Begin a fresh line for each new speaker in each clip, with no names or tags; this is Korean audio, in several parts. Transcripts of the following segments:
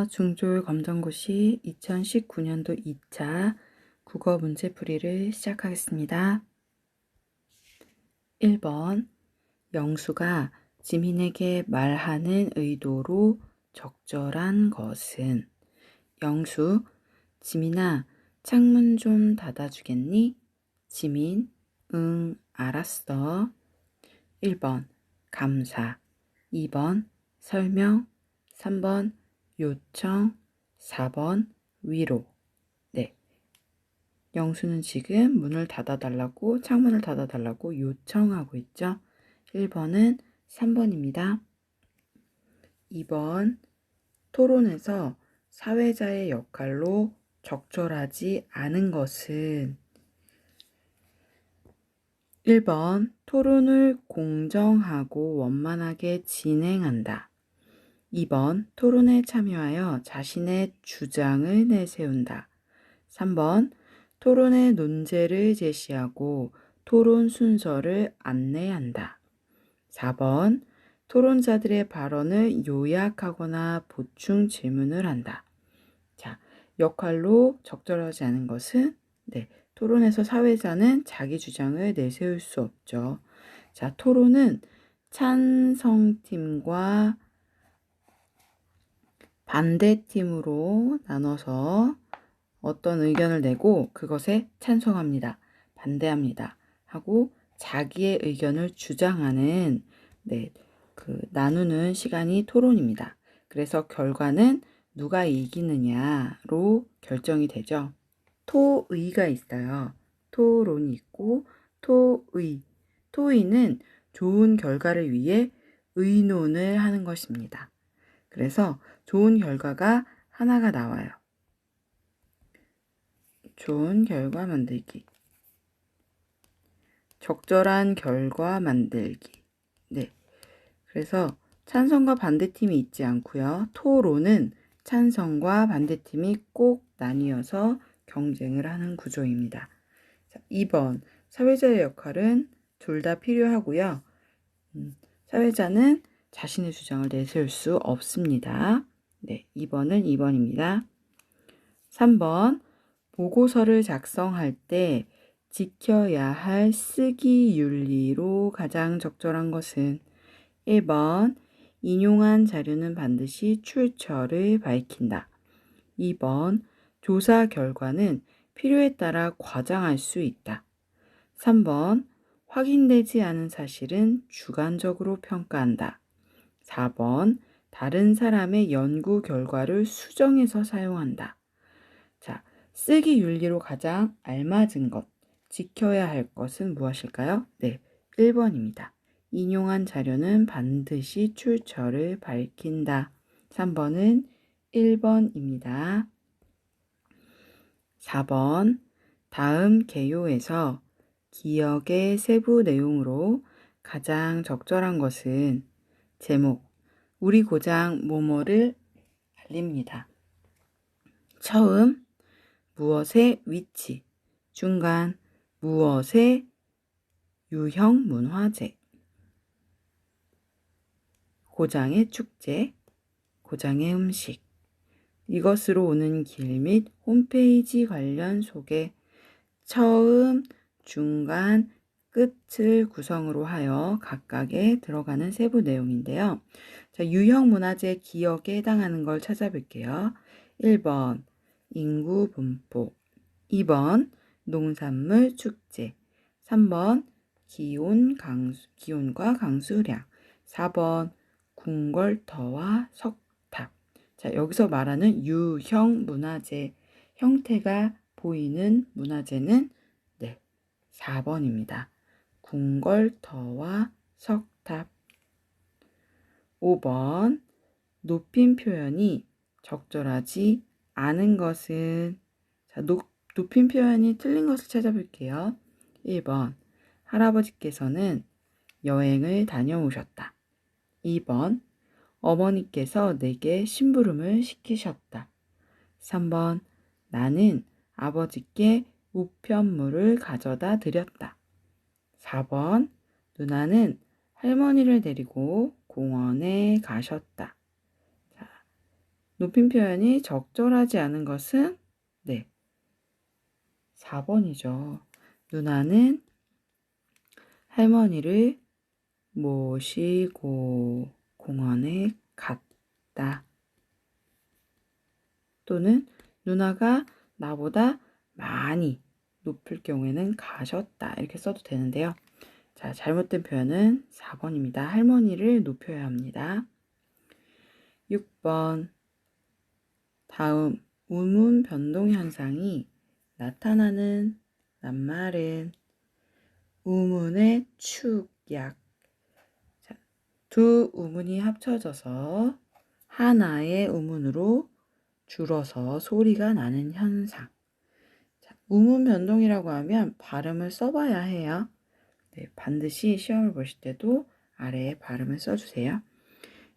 중졸 검정고시 2019년도 2차 국어 문제풀이를 시작하겠습니다. 1번 영수가 지민에게 말하는 의도로 적절한 것은 영수, 지민아, 창문 좀 닫아주겠니? 지민, 응, 알았어. 1번 감사, 2번 설명, 3번 요청, 4번 위로. 네, 영수는 지금 문을 닫아달라고, 창문을 닫아달라고 요청하고 있죠. 1번은 3번입니다. 2번 토론에서 사회자의 역할로 적절하지 않은 것은 1번 토론을 공정하고 원만하게 진행한다. 2번 토론에 참여하여 자신의 주장을 내세운다. 3번 토론의 논제를 제시하고 토론 순서를 안내한다. 4번 토론자들의 발언을 요약하거나 보충 질문을 한다. 자, 역할로 적절하지 않은 것은 토론에서 사회자는 자기 주장을 내세울 수 없죠. 자, 토론은 찬성팀과 반대팀으로 나눠서 어떤 의견을 내고 그것에 찬성합니다, 반대합니다 하고 자기의 의견을 주장하는 나누는 시간이 토론입니다. 그래서 결과는 누가 이기느냐로 결정이 되죠. 토의가 있어요. 토론이 있고 토의. 토의는 좋은 결과를 위해 의논을 하는 것입니다. 그래서 좋은 결과가 하나가 나와요. 좋은 결과 만들기. 적절한 결과 만들기. 네. 그래서 찬성과 반대팀이 있지 않고요. 토론은 찬성과 반대팀이 꼭 나뉘어서 경쟁을 하는 구조입니다. 자, 2번 사회자의 역할은 둘 다 필요하고요. 사회자는 자신의 주장을 내세울 수 없습니다. 네, 2번은 2번입니다. 3번 보고서를 작성할 때 지켜야 할 쓰기 윤리로 가장 적절한 것은 1번 인용한 자료는 반드시 출처를 밝힌다. 2번 조사 결과는 필요에 따라 과장할 수 있다. 3번 확인되지 않은 사실은 주관적으로 평가한다. 4번 다른 사람의 연구 결과를 수정해서 사용한다. 자, 쓰기 윤리로 가장 알맞은 것, 지켜야 할 것은 무엇일까요? 네, 1번입니다. 인용한 자료는 반드시 출처를 밝힌다. 3번은 1번입니다. 4번 다음 개요에서 기억의 세부 내용으로 가장 적절한 것은 제목 우리 고장 뭐뭐를 알립니다. 처음 무엇의 위치, 중간 무엇의 유형 문화재, 고장의 축제, 고장의 음식, 이것으로 오는 길 및 홈페이지 관련 소개, 처음, 중간, 끝을 구성으로 하여 각각에 들어가는 세부 내용인데요. 자, 유형 문화재 기억에 해당하는 걸 찾아볼게요. 1번 인구 분포, 2번 농산물 축제, 3번 기온과 강수량, 4번 궁궐터와 석탑. 자, 여기서 말하는 유형 문화재 형태가 보이는 문화재는 4번입니다. 궁궐터와 석탑. 5번 높임 표현이 적절하지 않은 것은 자, 높임 표현이 틀린 것을 찾아볼게요. 1번 할아버지께서는 여행을 다녀오셨다. 2번 어머니께서 내게 심부름을 시키셨다. 3번 나는 아버지께 우편물을 가져다 드렸다. 4번 누나는 할머니를 데리고 공원에 가셨다. 자, 높임 표현이 적절하지 않은 것은 네, 4번이죠. 누나는 할머니를 모시고 공원에 갔다. 또는 누나가 나보다 많이 높을 경우에는 가셨다. 이렇게 써도 되는데요. 자, 잘못된 표현은 4번입니다. 할머니를 높여야 합니다. 6번. 다음 우문 변동 현상이 나타나는 낱말은 우문의 축약. 자, 두 우문이 합쳐져서 하나의 우문으로 줄어서 소리가 나는 현상. 자, 우문 변동이라고 하면 발음을 써봐야 해요. 네, 반드시 시험을 보실 때도 아래에 발음을 써주세요.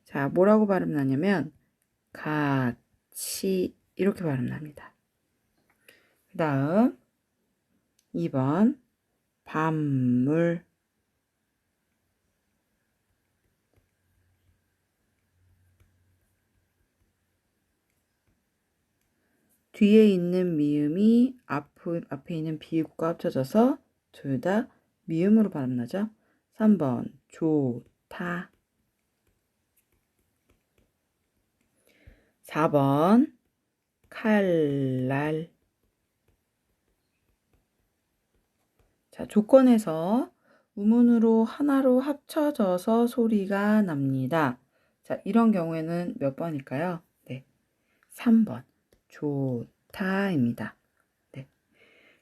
자, 뭐라고 발음 나냐면 같이 이렇게 발음 납니다. 그 다음 2번 밤물. 뒤에 있는 미음이 앞에 있는 비읍과 합쳐져서 둘 다 미음으로 발음나죠. 3번 좋다. 4번 칼날. 자, 조건에서 우문으로 하나로 합쳐져서 소리가 납니다. 자, 이런 경우에는 몇 번일까요? 네, 3번 좋다입니다. 네.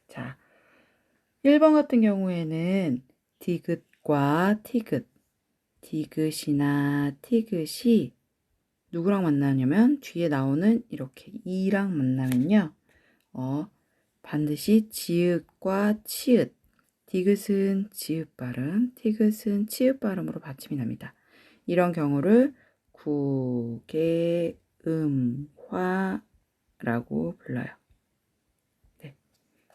자, 1번 같은 경우에는 디귿과 티귿, 디귿이나 티귿이 누구랑 만나냐면 뒤에 나오는 이렇게 이랑 만나면요. 반드시 지읒과 치읒, 디귿은 지읒 발음, 티귿은 치읒 발음으로 받침이 납니다. 이런 경우를 구개음화라고 불러요. 네,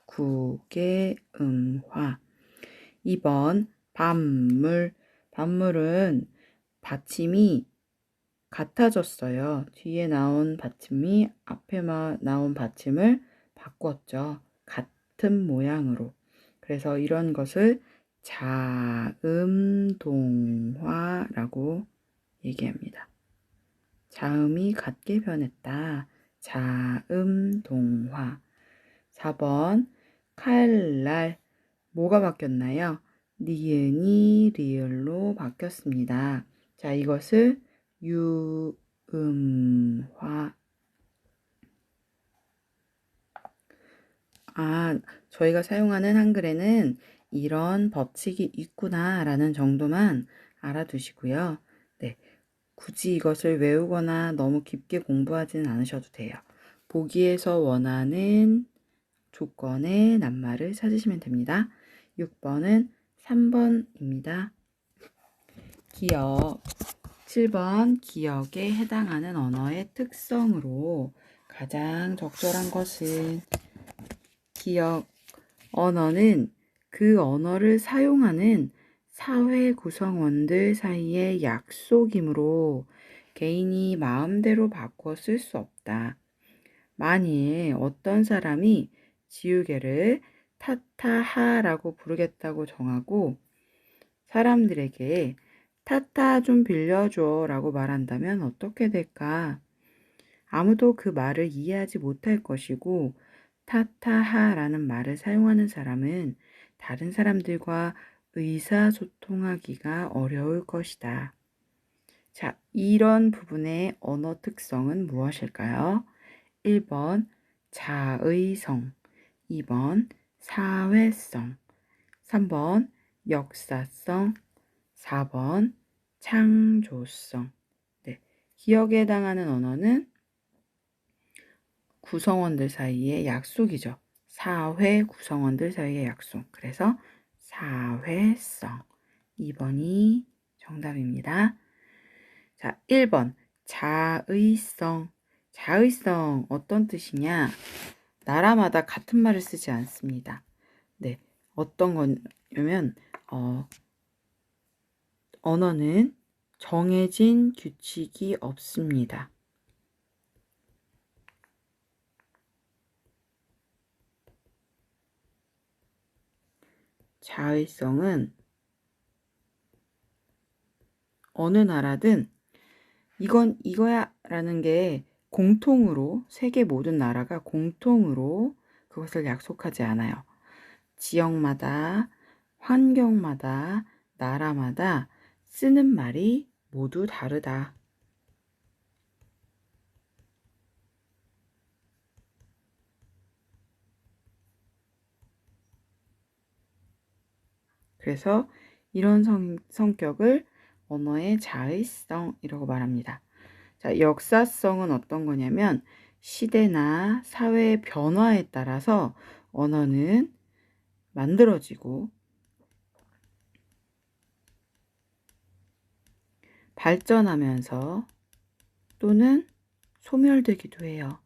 구개음화. 2번 밤물. 밤물은 받침이 같아졌어요. 뒤에 나온 받침이 앞에 나온 받침을 바꿨죠. 같은 모양으로. 그래서 이런 것을 자음동화라고 얘기합니다. 자음이 같게 변했다. 자음동화. 4번 칼날. 뭐가 바뀌었나요? 니은이 리을로 바뀌었습니다. 자, 이것을 유음화. 저희가 사용하는 한글에는 이런 법칙이 있구나라는 정도만 알아두시고요. 네, 굳이 이것을 외우거나 너무 깊게 공부하지는 않으셔도 돼요. 보기에서 원하는 조건의 낱말을 찾으시면 됩니다. 6번은 3번입니다. 기억. 7번 기억에 해당하는 언어의 특성으로 가장 적절한 것은 기억. 언어는 그 언어를 사용하는 사회 구성원들 사이의 약속이므로 개인이 마음대로 바꿔 쓸 수 없다. 만일 어떤 사람이 지우개를 타타하라고 부르겠다고 정하고 사람들에게 타타 좀 빌려줘 라고 말한다면 어떻게 될까? 아무도 그 말을 이해하지 못할 것이고 타타하라는 말을 사용하는 사람은 다른 사람들과 의사소통하기가 어려울 것이다. 자, 이런 부분의 언어 특성은 무엇일까요? 1번 자의성, 2번 사회성, 3번 역사성, 4번 창조성. 네, 기억에 해당하는 언어는 구성원들 사이의 약속이죠. 사회 구성원들 사이의 약속. 그래서 사회성. 2번이 정답입니다. 자, 1번 자의성. 자의성 어떤 뜻이냐? 나라마다 같은 말을 쓰지 않습니다. 네, 어떤 거냐면 언어는 정해진 규칙이 없습니다. 자의성은 어느 나라든 이건 이거야 라는 게 공통으로 세계 모든 나라가 공통으로 그것을 약속하지 않아요. 지역마다, 환경마다, 나라마다 쓰는 말이 모두 다르다. 그래서 이런 성격을 언어의 자의성이라고 말합니다. 자, 역사성은 어떤 거냐면 시대나 사회의 변화에 따라서 언어는 만들어지고 발전하면서 또는 소멸되기도 해요.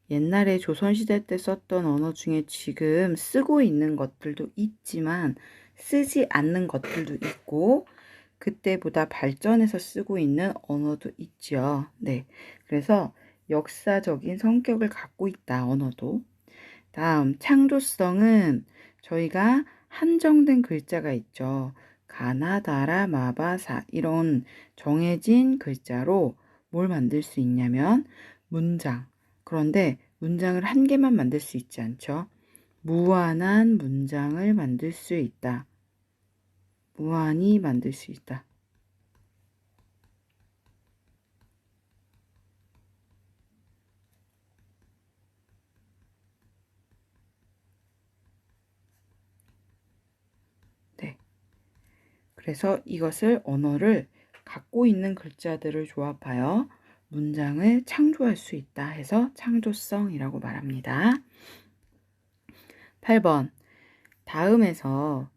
옛날에 조선시대 때 썼던 언어 중에 지금 쓰고 있는 것들도 있지만 쓰지 않는 것들도 있고 그때보다 발전해서 쓰고 있는 언어도 있죠. 네. 그래서 역사적인 성격을 갖고 있다, 언어도. 다음, 창조성은 저희가 한정된 글자가 있죠. 가나다라, 마바사 이런 정해진 글자로 뭘 만들 수 있냐면 문장. 그런데 문장을 한 개만 만들 수 있지 않죠. 무한한 문장을 만들 수 있다. 무한히 만들 수 있다. 네. 그래서 이것을 언어를 갖고 있는 글자들을 조합하여 문장을 창조할 수 있다 해서 창조성이라고 말합니다. 8번. 다음에서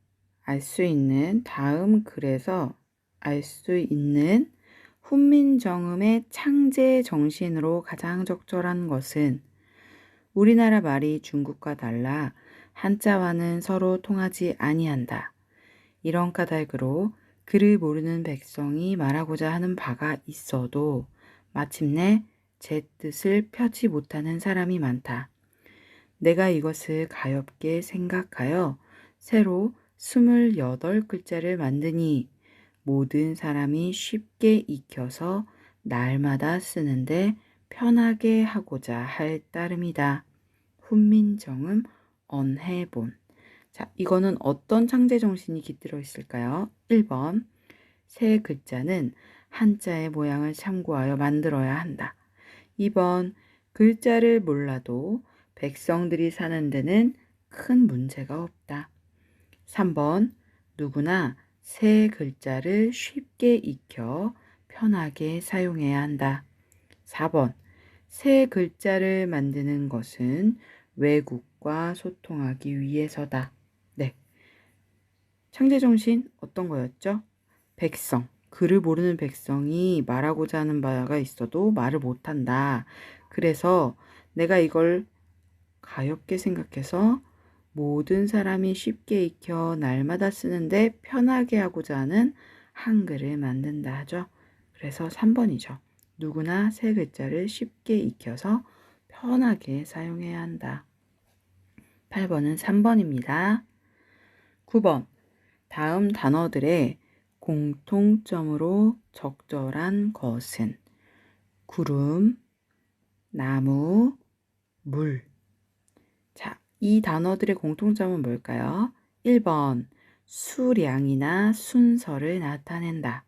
알 수 있는 다음 글에서 알 수 있는 훈민정음의 창제 정신으로 가장 적절한 것은 우리나라 말이 중국과 달라 한자와는 서로 통하지 아니한다. 이런 까닭으로 글을 모르는 백성이 말하고자 하는 바가 있어도 마침내 제 뜻을 펴지 못하는 사람이 많다. 내가 이것을 가엾게 생각하여 새로 28글자를 만드니 모든 사람이 쉽게 익혀서 날마다 쓰는데 편하게 하고자 할 따름이다. 훈민정음 언해본. 자, 이거는 어떤 창제 정신이 깃들어 있을까요? 1번. 새 글자는 한자의 모양을 참고하여 만들어야 한다. 2번. 글자를 몰라도 백성들이 사는 데는 큰 문제가 없다. 3번. 누구나 새 글자를 쉽게 익혀 편하게 사용해야 한다. 4번. 새 글자를 만드는 것은 외국과 소통하기 위해서다. 네. 창제정신 어떤 거였죠? 백성. 글을 모르는 백성이 말하고자 하는 바가 있어도 말을 못한다. 그래서 내가 이걸 가엾게 생각해서 모든 사람이 쉽게 익혀 날마다 쓰는데 편하게 하고자 하는 한글을 만든다 하죠. 그래서 3번이죠. 누구나 새 글자를 쉽게 익혀서 편하게 사용해야 한다. 8번은 3번입니다. 9번. 다음 단어들의 공통점으로 적절한 것은 구름, 나무, 물. 자, 이 단어들의 공통점은 뭘까요? 1번, 수량이나 순서를 나타낸다.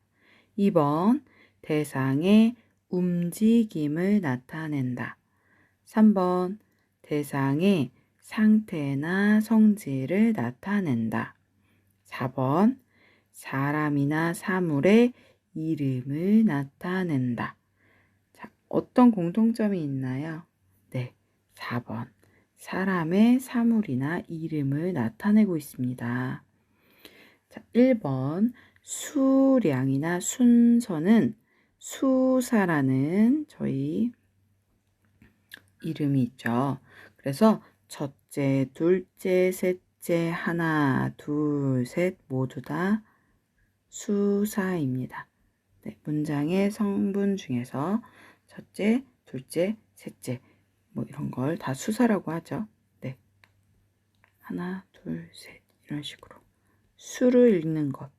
2번, 대상의 움직임을 나타낸다. 3번, 대상의 상태나 성질을 나타낸다. 4번, 사람이나 사물의 이름을 나타낸다. 자, 어떤 공통점이 있나요? 네, 4번. 사람의 사물이나 이름을 나타내고 있습니다. 자, 1번. 수량이나 순서는 수사라는 저희 이름이 있죠. 그래서 첫째, 둘째, 셋째, 하나, 둘, 셋 모두 다 수사입니다. 네, 문장의 성분 중에서 첫째, 둘째, 셋째 뭐 이런 걸 다 수사라고 하죠. 네, 하나, 둘, 셋 이런 식으로. 수를 읽는 것.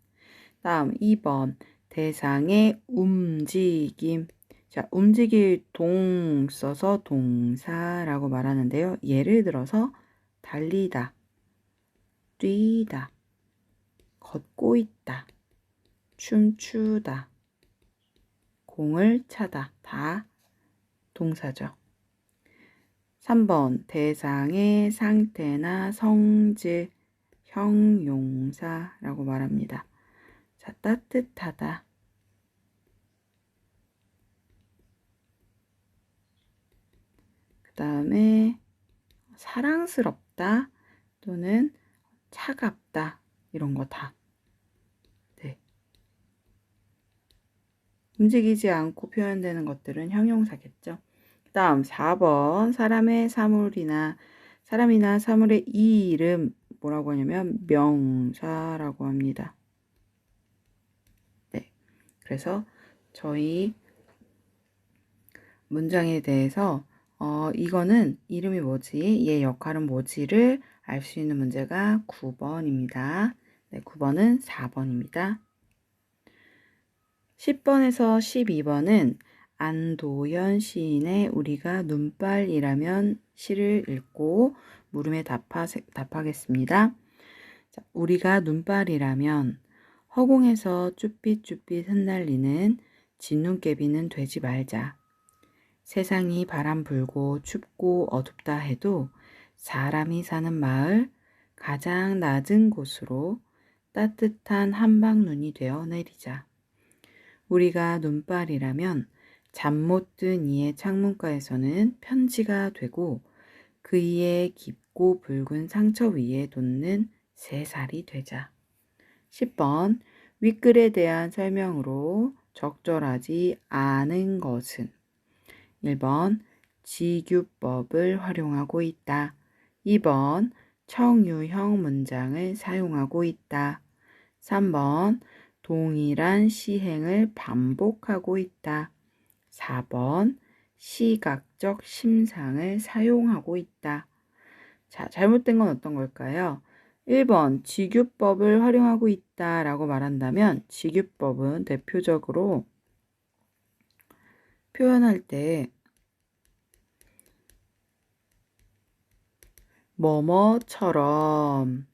다음 2번 대상의 움직임. 자, 움직일 동 써서 동사라고 말하는데요. 예를 들어서 달리다, 뛰다, 걷고 있다, 춤추다, 공을 차다. 다 동사죠. 3번 대상의 상태나 성질, 형용사라고 말합니다. 자, 따뜻하다, 그 다음에 사랑스럽다 또는 차갑다 이런 거 다. 네. 움직이지 않고 표현되는 것들은 형용사겠죠. 다음 4번 사람의 사물이나 사물의 이름 뭐라고 하냐면 명사라고 합니다. 네. 그래서 저희 문장에 대해서 이거는 이름이 뭐지? 얘 역할은 뭐지를 알 수 있는 문제가 9번입니다. 네, 9번은 4번입니다. 10번에서 12번은 안도현 시인의 우리가 눈발이라면 시를 읽고 물음에 답하겠습니다. 자, 우리가 눈발이라면 허공에서 쭈삣쭈삣 흩날리는 진눈깨비는 되지 말자. 세상이 바람 불고 춥고 어둡다 해도 사람이 사는 마을 가장 낮은 곳으로 따뜻한 한방눈이 되어 내리자. 우리가 눈발이라면 잠 못 든 이의 창문가에서는 편지가 되고 그 이의 깊고 붉은 상처 위에 돋는 새살이 되자. 10번 윗글에 대한 설명으로 적절하지 않은 것은 1번 지규법을 활용하고 있다. 2번 청유형 문장을 사용하고 있다. 3번 동일한 시행을 반복하고 있다. 4번 시각적 심상을 사용하고 있다. 자, 잘못된 건 어떤 걸까요? 1번 지규법을 활용하고 있다 라고 말한다면 지규법은 대표적으로 표현할 때 뭐뭐처럼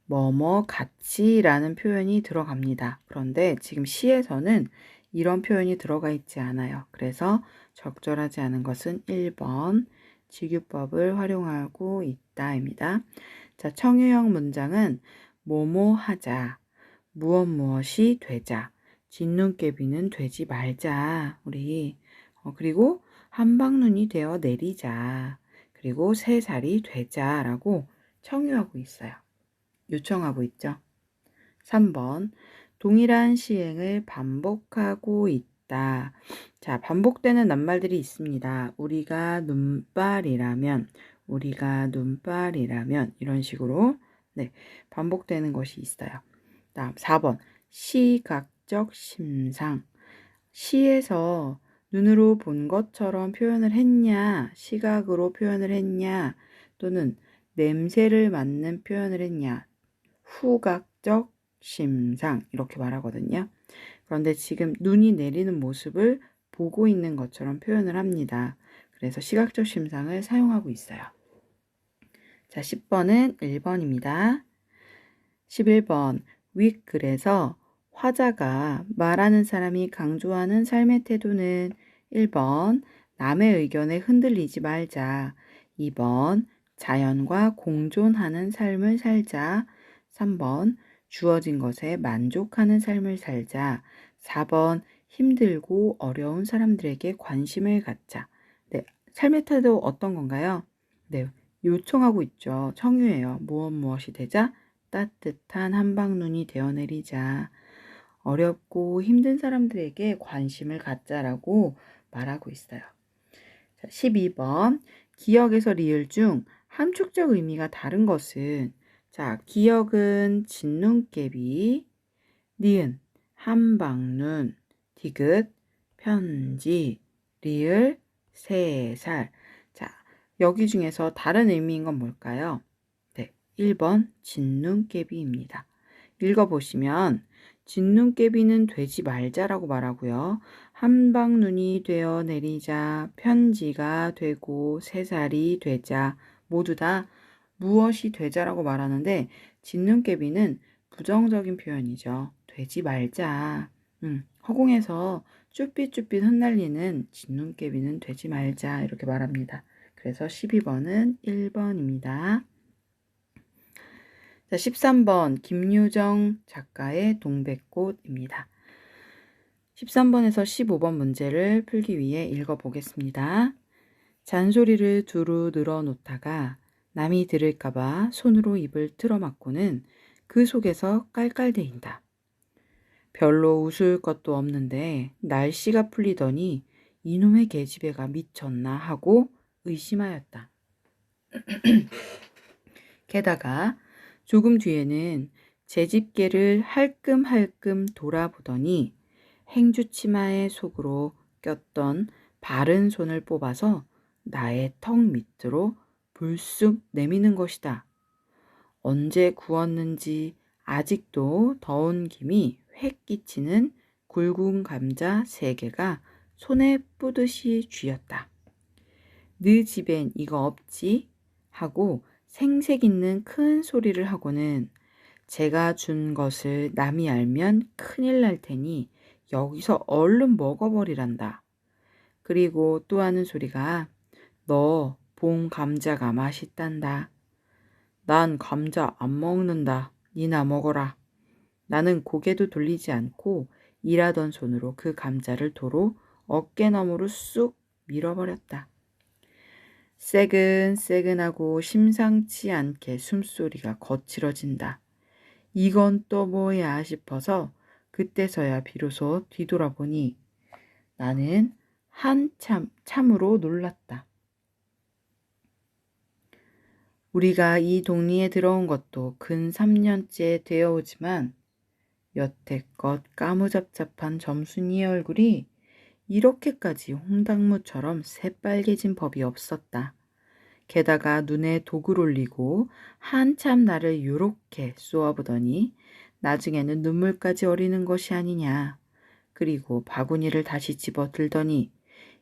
뭐뭐 같이 라는 표현이 들어갑니다. 그런데 지금 시에서는 이런 표현이 들어가 있지 않아요. 그래서 적절하지 않은 것은 1번 지규법을 활용하고 있다입니다. 자, 청유형 문장은 뭐뭐 하자, 무엇이 되자, 진눈깨비는 되지 말자, 우리 그리고 한방눈이 되어 내리자, 그리고 새살이 되자라고 청유하고 있어요. 요청하고 있죠. 3번 동일한 시행을 반복하고 있다. 자, 반복되는 낱말들이 있습니다. 우리가 눈발이라면 이런 식으로 네, 반복되는 것이 있어요. 다음 4번 시각적 심상. 시에서 눈으로 본 것처럼 표현을 했냐, 시각으로 표현을 했냐, 또는 냄새를 맡는 표현을 했냐, 후각적 심상 이렇게 말하거든요. 그런데 지금 눈이 내리는 모습을 보고 있는 것처럼 표현을 합니다. 그래서 시각적 심상을 사용하고 있어요. 자, 10번은 1번입니다. 11번 윗글에서 화자가 말하는 사람이 강조하는 삶의 태도는 1번 남의 의견에 흔들리지 말자, 2번 자연과 공존하는 삶을 살자, 3번 주어진 것에 만족하는 삶을 살자, 4번 힘들고 어려운 사람들에게 관심을 갖자. 네, 삶의 태도 어떤 건가요? 네, 요청하고 있죠. 청유예요. 무엇이 되자? 따뜻한 한방눈이 되어 내리자. 어렵고 힘든 사람들에게 관심을 갖자라고 말하고 있어요. 자, 12번 기역에서 리을 중 함축적 의미가 다른 것은 자, 기역은 진눈깨비, 니은 한방눈, 디귿 편지, 리을 새살. 자, 여기 중에서 다른 의미인 건 뭘까요? 네, 1번 진눈깨비입니다. 읽어보시면 진눈깨비는 되지 말자라고 말하고요. 한방눈이 되어 내리자, 편지가 되고 새살이 되자 모두 다 무엇이 되자라고 말하는데 진눈깨비는 부정적인 표현이죠. 되지 말자. 허공에서 쭈삣쭈삣 흩날리는 진눈깨비는 되지 말자 이렇게 말합니다. 그래서 12번은 1번입니다. 자, 13번 김유정 작가의 동백꽃입니다. 13번에서 15번 문제를 풀기 위해 읽어보겠습니다. 잔소리를 두루 늘어놓다가 남이 들을까봐 손으로 입을 틀어막고는 그 속에서 깔깔대인다. 별로 웃을 것도 없는데 날씨가 풀리더니 이놈의 계집애가 미쳤나 하고 의심하였다. 게다가 조금 뒤에는 제 집게를 할끔할끔 돌아보더니 행주치마의 속으로 꼈던 바른 손을 뽑아서 나의 턱 밑으로 불쑥 내미는 것이다. 언제 구웠는지 아직도 더운 김이 획 끼치는 굵은 감자 3개가 손에 뿌듯이 쥐었다. 네 집엔 이거 없지? 하고 생색 있는 큰 소리를 하고는 제가 준 것을 남이 알면 큰일 날 테니 여기서 얼른 먹어버리란다. 그리고 또 하는 소리가 너 봄 감자가 맛있단다. 난 감자 안 먹는다. 니나 먹어라. 나는 고개도 돌리지 않고 일하던 손으로 그 감자를 도로 어깨너머로 쑥 밀어버렸다. 새근새근하고 심상치 않게 숨소리가 거칠어진다. 이건 또 뭐야 싶어서 그때서야 비로소 뒤돌아보니 나는 참으로 놀랐다. 우리가 이 동리에 들어온 것도 근 3년째 되어오지만 여태껏 까무잡잡한 점순이의 얼굴이 이렇게까지 홍당무처럼 새빨개진 법이 없었다. 게다가 눈에 독을 올리고 한참 나를 요렇게 쏘아보더니 나중에는 눈물까지 어리는 것이 아니냐. 그리고 바구니를 다시 집어 들더니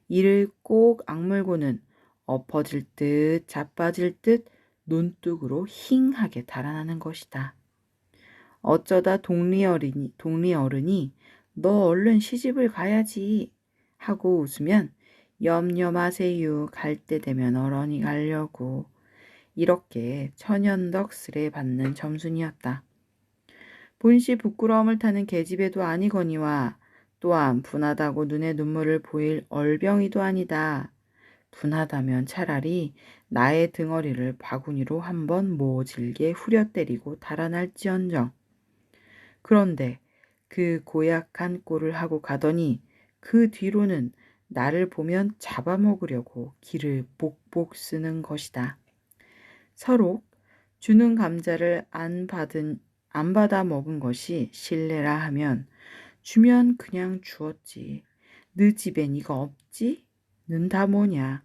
이를 꼭 악물고는 엎어질 듯 자빠질 듯 논뚝으로 힝하게 달아나는 것이다. 어쩌다 동리 어른이 너 얼른 시집을 가야지 하고 웃으면 염려 마세요. 갈 때 되면 어른이 가려고. 이렇게 천연덕스레 받는 점순이었다. 본시 부끄러움을 타는 계집애도 아니거니와 또한 분하다고 눈에 눈물을 보일 얼병이도 아니다. 분하다면 차라리 나의 등어리를 바구니로 한번 모질게 후려 때리고 달아날지언정. 그런데 그 고약한 꼴을 하고 가더니 그 뒤로는 나를 보면 잡아먹으려고 기를 복복 쓰는 것이다. 서로 주는 감자를 안 받아 먹은 것이 실례라 하면 주면 그냥 주었지. 너 집엔 이거 없지? 는 다 뭐냐?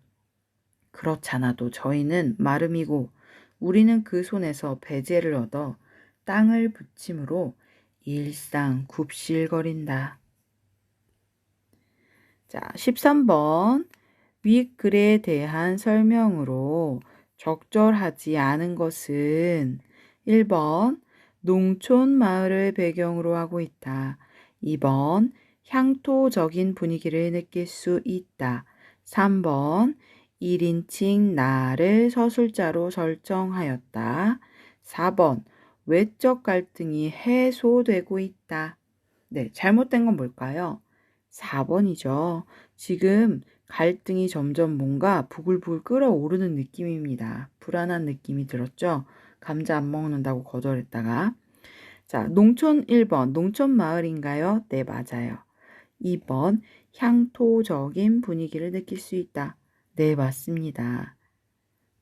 그렇잖아도 저희는 마름이고 우리는 그 손에서 배제를 얻어 땅을 부침으로 일상 굽실거린다. 자, 13번 윗글에 대한 설명으로 적절하지 않은 것은 1번 농촌 마을을 배경으로 하고 있다. 2번 향토적인 분위기를 느낄 수 있다. 3번 1인칭 나를 서술자로 설정하였다. 4번 외적 갈등이 해소되고 있다. 네, 잘못된 건 뭘까요? 4번이죠. 지금 갈등이 점점 뭔가 부글부글 끓어오르는 느낌입니다. 불안한 느낌이 들었죠? 감자 안 먹는다고 거절했다가. 자, 농촌 1번, 농촌 마을인가요? 네, 맞아요. 2번, 향토적인 분위기를 느낄 수 있다. 네, 맞습니다.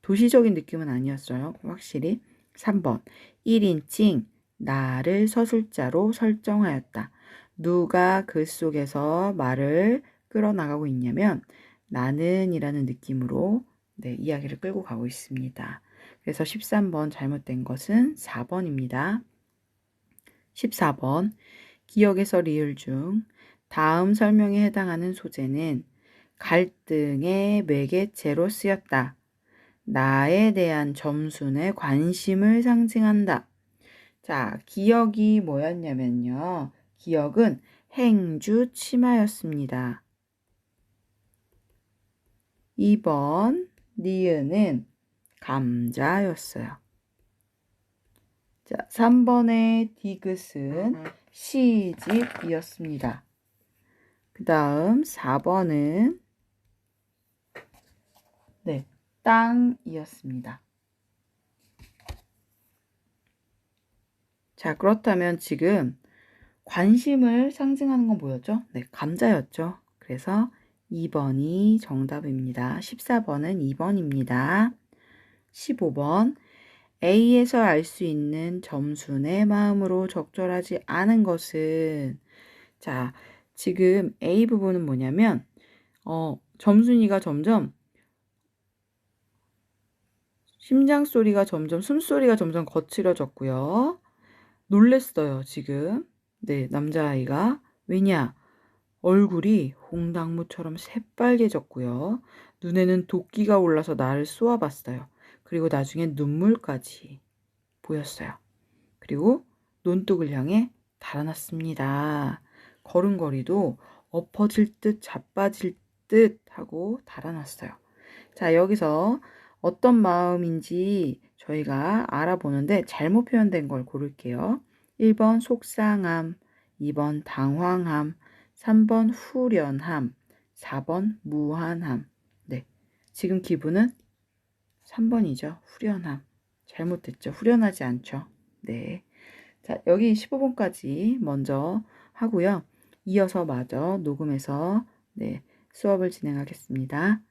도시적인 느낌은 아니었어요. 확실히. 3번, 1인칭, 나를 서술자로 설정하였다. 누가 글 속에서 말을 끌어나가고 있냐면 나는 이라는 느낌으로 네, 이야기를 끌고 가고 있습니다. 그래서 13번 잘못된 것은 4번입니다. 14번 기억에서 리을 중 다음 설명에 해당하는 소재는 갈등의 매개체로 쓰였다. 나에 대한 점순의 관심을 상징한다. 자, 기억이 뭐였냐면요. 기억은 행주 치마였습니다. 2번 니은은 감자였어요. 자, 3번의 디귿은 시집이었습니다. 그 다음 4번은 네, 땅이었습니다. 자, 그렇다면 지금 관심을 상징하는 건 뭐였죠? 네, 감자였죠. 그래서 2번이 정답입니다. 14번은 2번입니다. 15번 A에서 알 수 있는 점순의 마음으로 적절하지 않은 것은 자, 지금 A 부분은 뭐냐면 점순이가 점점 심장 소리가 점점 숨소리가 점점 거칠어졌고요. 놀랬어요, 지금. 네, 남자아이가. 왜냐? 얼굴이 홍당무처럼 새빨개졌고요. 눈에는 도끼가 올라서 나를 쏘아봤어요. 그리고 나중에 눈물까지 보였어요. 그리고 논둑을 향해 달아났습니다. 걸음걸이도 엎어질 듯 자빠질 듯 하고 달아났어요. 자, 여기서 어떤 마음인지 저희가 알아보는데 잘못 표현된 걸 고를게요. 1번 속상함, 2번 당황함, 3번 후련함, 4번 무한함. 네, 지금 기분은 3번이죠. 후련함. 잘못됐죠. 후련하지 않죠. 네. 자, 여기 15번까지 먼저 하고요. 이어서 마저 녹음해서 네, 수업을 진행하겠습니다.